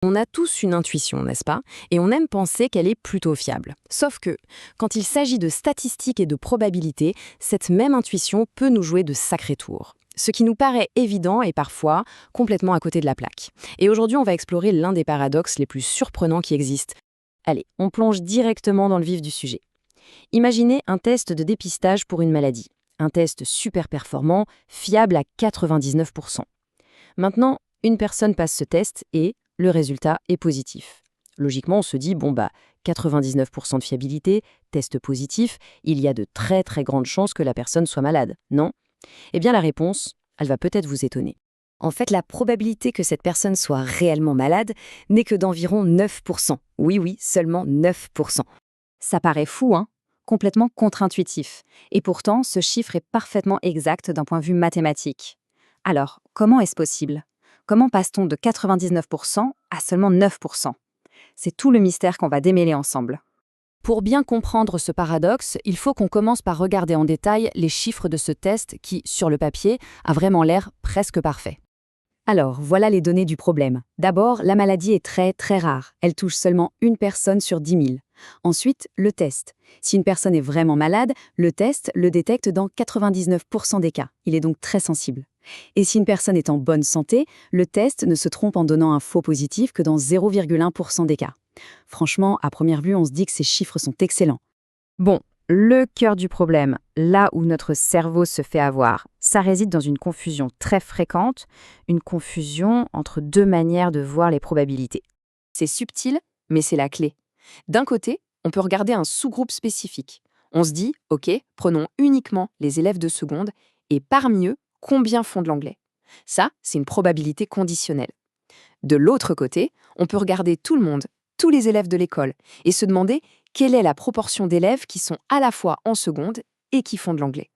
On a tous une intuition, n'est-ce pas? Et on aime penser qu'elle est plutôt fiable. Sauf que, quand il s'agit de statistiques et de probabilités, cette même intuition peut nous jouer de sacrés tours. Ce qui nous paraît évident est parfois complètement à côté de la plaque. Et aujourd'hui, on va explorer l'un des paradoxes les plus surprenants qui existent. Allez, on plonge directement dans le vif du sujet. Imaginez un test de dépistage pour une maladie. Un test super performant, fiable à 99%. Maintenant, une personne passe ce test et le résultat est positif. Logiquement, on se dit, 99% de fiabilité, test positif, il y a de très très grandes chances que la personne soit malade, non? Eh bien la réponse, elle va peut-être vous étonner. En fait, la probabilité que cette personne soit réellement malade n'est que d'environ 9%. Oui, seulement 9%. Ça paraît fou, hein? Complètement contre-intuitif. Et pourtant, ce chiffre est parfaitement exact d'un point de vue mathématique. Alors, comment est-ce possible? Comment passe-t-on de 99% à seulement 9%? C'est tout le mystère qu'on va démêler ensemble. Pour bien comprendre ce paradoxe, il faut qu'on commence par regarder en détail les chiffres de ce test qui, sur le papier, a vraiment l'air presque parfait. Alors, voilà les données du problème. D'abord, la maladie est très très rare. Elle touche seulement une personne sur 10 000. Ensuite, le test. Si une personne est vraiment malade, le test le détecte dans 99% des cas. Il est donc très sensible. Et si une personne est en bonne santé, le test ne se trompe en donnant un faux positif que dans 0,1% des cas. Franchement, à première vue, on se dit que ces chiffres sont excellents. Bon, le cœur du problème, là où notre cerveau se fait avoir, ça réside dans une confusion très fréquente, une confusion entre deux manières de voir les probabilités. C'est subtil, mais c'est la clé. D'un côté, on peut regarder un sous-groupe spécifique. On se dit, ok, prenons uniquement les élèves de seconde, et parmi eux, combien font de l'anglais? Ça, c'est une probabilité conditionnelle. De l'autre côté, on peut regarder tout le monde, tous les élèves de l'école, et se demander quelle est la proportion d'élèves qui sont à la fois en seconde et qui font de l'anglais.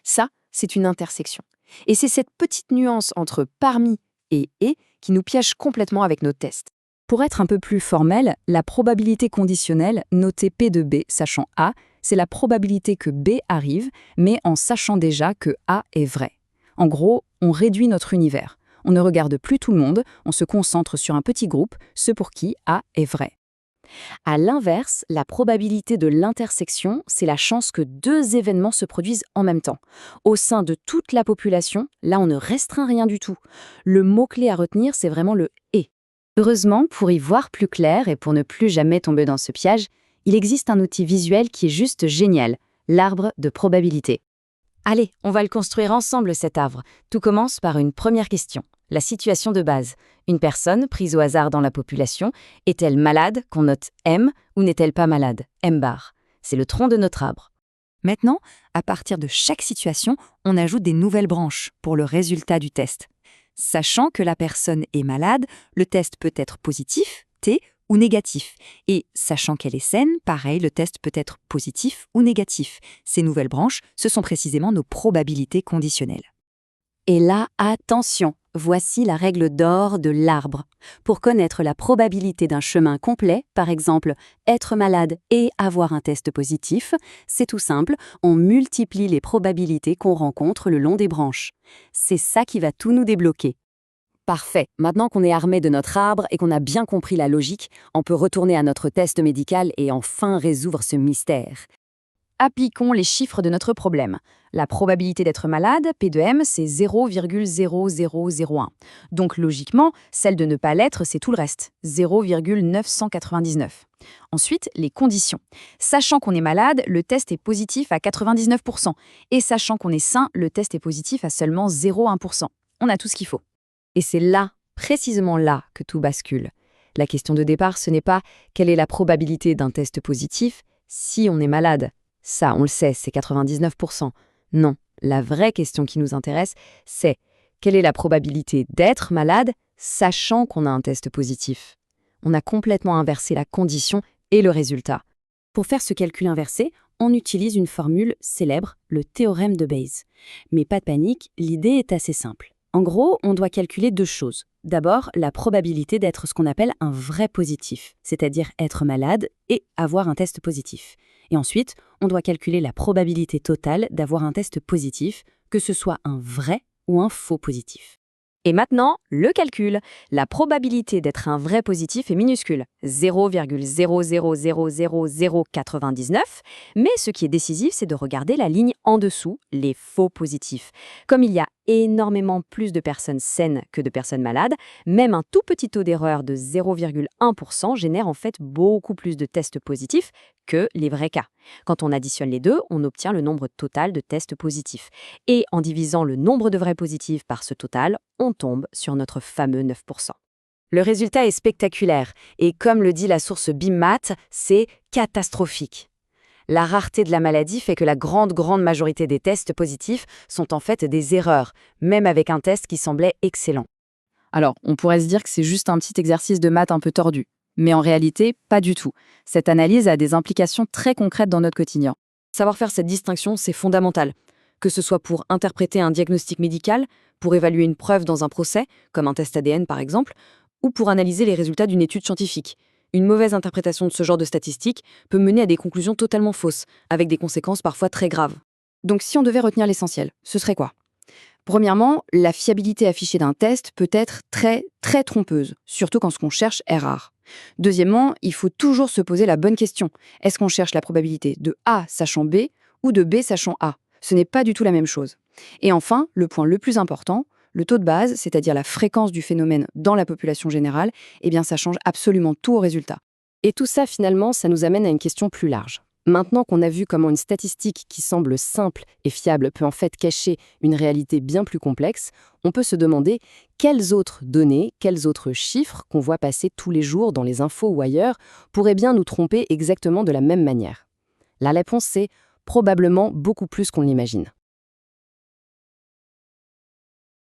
Ça, c'est une intersection. Et c'est cette petite nuance entre parmi et qui nous piège complètement avec nos tests. Pour être un peu plus formel, la probabilité conditionnelle, notée P de B, sachant A, c'est la probabilité que B arrive, mais en sachant déjà que A est vrai. En gros, on réduit notre univers. On ne regarde plus tout le monde, on se concentre sur un petit groupe, ceux pour qui A est vrai. À l'inverse, la probabilité de l'intersection, c'est la chance que deux événements se produisent en même temps. Au sein de toute la population, là on ne restreint rien du tout. Le mot-clé à retenir, c'est vraiment le « et ». Heureusement, pour y voir plus clair et pour ne plus jamais tomber dans ce piège, il existe un outil visuel qui est juste génial, l'arbre de probabilité. Allez, on va le construire ensemble cet arbre. Tout commence par une première question, la situation de base. Une personne prise au hasard dans la population, est-elle malade, qu'on note M, ou n'est-elle pas malade, M bar? C'est le tronc de notre arbre. Maintenant, à partir de chaque situation, on ajoute des nouvelles branches pour le résultat du test. Sachant que la personne est malade, le test peut être positif, T, ou négatif. Et sachant qu'elle est saine, pareil, le test peut être positif ou négatif. Ces nouvelles branches, ce sont précisément nos probabilités conditionnelles. Et là, attention, voici la règle d'or de l'arbre. Pour connaître la probabilité d'un chemin complet, par exemple, être malade et avoir un test positif, c'est tout simple, on multiplie les probabilités qu'on rencontre le long des branches. C'est ça qui va tout nous débloquer. Parfait. Maintenant qu'on est armé de notre arbre et qu'on a bien compris la logique, on peut retourner à notre test médical et enfin résoudre ce mystère. Appliquons les chiffres de notre problème. La probabilité d'être malade, P de M, c'est 0,0001. Donc logiquement, celle de ne pas l'être, c'est tout le reste, 0,999. Ensuite, les conditions. Sachant qu'on est malade, le test est positif à 99%. Et sachant qu'on est sain, le test est positif à seulement 0,1%. On a tout ce qu'il faut. Et c'est là, précisément là, que tout bascule. La question de départ, ce n'est pas quelle est la probabilité d'un test positif si on est malade. Ça, on le sait, c'est 99%. Non, la vraie question qui nous intéresse, c'est quelle est la probabilité d'être malade sachant qu'on a un test positif? On a complètement inversé la condition et le résultat. Pour faire ce calcul inversé, on utilise une formule célèbre, le théorème de Bayes. Mais pas de panique, l'idée est assez simple. En gros, on doit calculer deux choses. D'abord, la probabilité d'être ce qu'on appelle un vrai positif, c'est-à-dire être malade et avoir un test positif. Et ensuite, on doit calculer la probabilité totale d'avoir un test positif, que ce soit un vrai ou un faux positif. Et maintenant, le calcul. La probabilité d'être un vrai positif est minuscule, 0,000099, mais ce qui est décisif, c'est de regarder la ligne en dessous, les faux positifs. Comme il y a énormément plus de personnes saines que de personnes malades, même un tout petit taux d'erreur de 0,1% génère en fait beaucoup plus de tests positifs que les vrais cas. Quand on additionne les deux, on obtient le nombre total de tests positifs. Et en divisant le nombre de vrais positifs par ce total, on tombe sur notre fameux 9%. Le résultat est spectaculaire, et comme le dit la source BIMMAT, c'est catastrophique. La rareté de la maladie fait que la grande majorité des tests positifs sont en fait des erreurs, même avec un test qui semblait excellent. Alors, on pourrait se dire que c'est juste un petit exercice de maths un peu tordu. Mais en réalité, pas du tout. Cette analyse a des implications très concrètes dans notre quotidien. Savoir faire cette distinction, c'est fondamental. Que ce soit pour interpréter un diagnostic médical, pour évaluer une preuve dans un procès, comme un test ADN par exemple, ou pour analyser les résultats d'une étude scientifique. Une mauvaise interprétation de ce genre de statistiques peut mener à des conclusions totalement fausses, avec des conséquences parfois très graves. Donc si on devait retenir l'essentiel, ce serait quoi? Premièrement, la fiabilité affichée d'un test peut être très trompeuse, surtout quand ce qu'on cherche est rare. Deuxièmement, il faut toujours se poser la bonne question. Est-ce qu'on cherche la probabilité de A sachant B ou de B sachant A? Ce n'est pas du tout la même chose. Et enfin, le point le plus important, le taux de base, c'est-à-dire la fréquence du phénomène dans la population générale, eh bien ça change absolument tout au résultat. Et tout ça, finalement, ça nous amène à une question plus large. Maintenant qu'on a vu comment une statistique qui semble simple et fiable peut en fait cacher une réalité bien plus complexe, on peut se demander quelles autres données, quels autres chiffres qu'on voit passer tous les jours dans les infos ou ailleurs pourraient bien nous tromper exactement de la même manière. La réponse, c'est probablement beaucoup plus qu'on l'imagine.